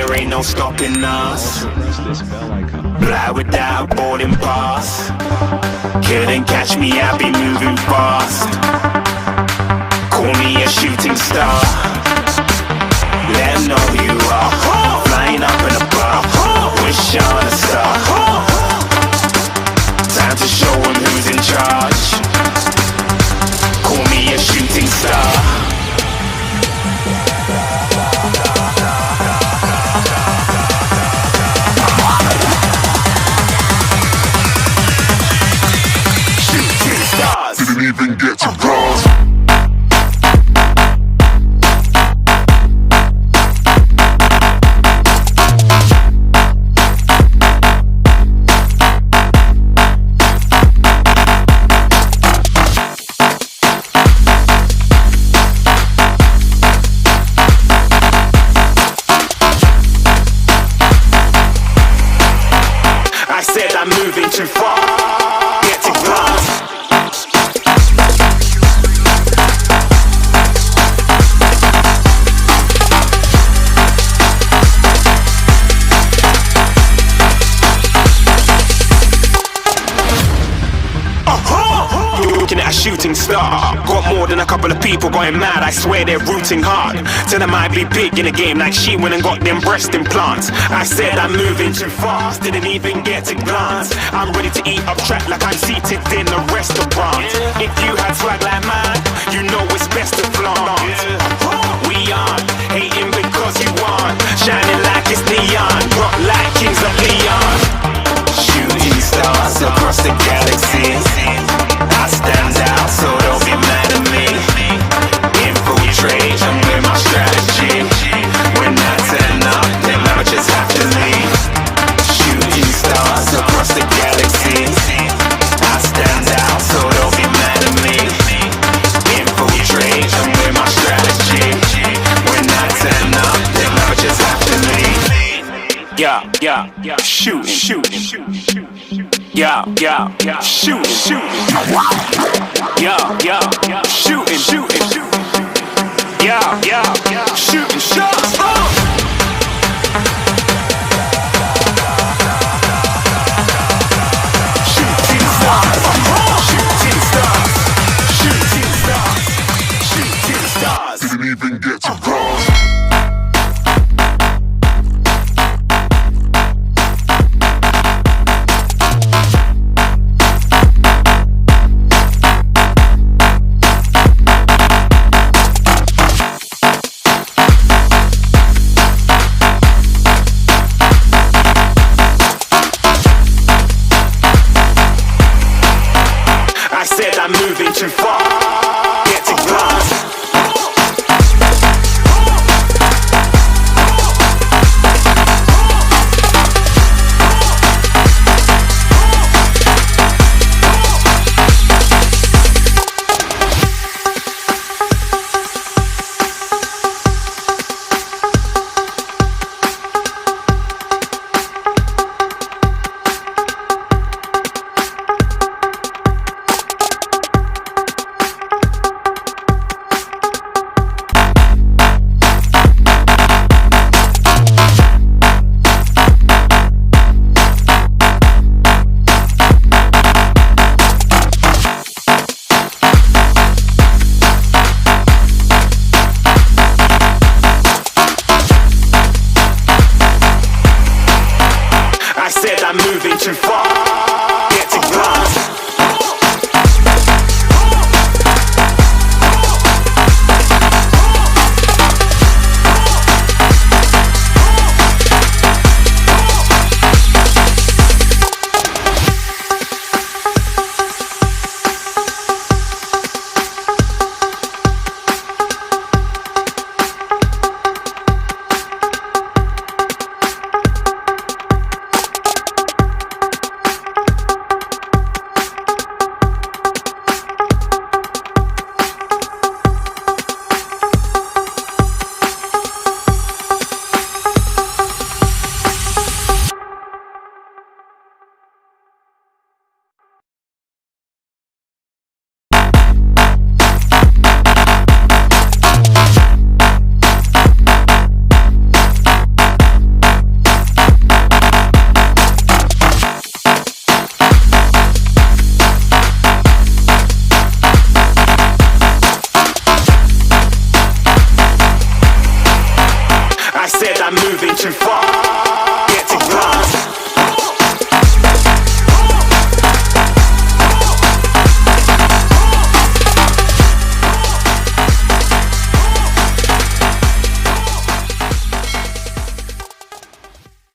there ain't no stopping us. Fly without a boarding pass. Couldn't catch me, I be moving fast. Call me a shooting star. Let 'em know who you are. Flying up in a bar. Wish on a star. Time to show 'em who's in charge. Call me a shooting star. Didn't even get to cross. I said I'm moving too far. Get to glass. Looking at a shooting star. Got more than a couple of people going mad, I swear they're rooting hard. Tell them I be big in the game like she went and got them breast implants. I said I'm moving too fast, didn't even get a glance. I'm ready to eat up track like I'm seated in a restaurant. If you had swag like mine, you know it's best to flaunt. We aren't hating because you aren't shining like it's neon, rock like kings of Leon. Shooting stars across the galaxy. I stand out, so don't be mad at me. Infiltrate, I'm with my strategy. When I turn up, then I just have to leave. Shooting stars across the galaxy. I stand out, so don't be mad at me. Infiltrate, I'm with my strategy. When I turn up, then I just have to leave. Yeah, shooting. Yeah, shooting. Yeah, shooting. Yeah, shooting shots. Shooting stars. Didn't even get to cross. I said I'm moving too far. Get to glass. I said I'm moving too fast.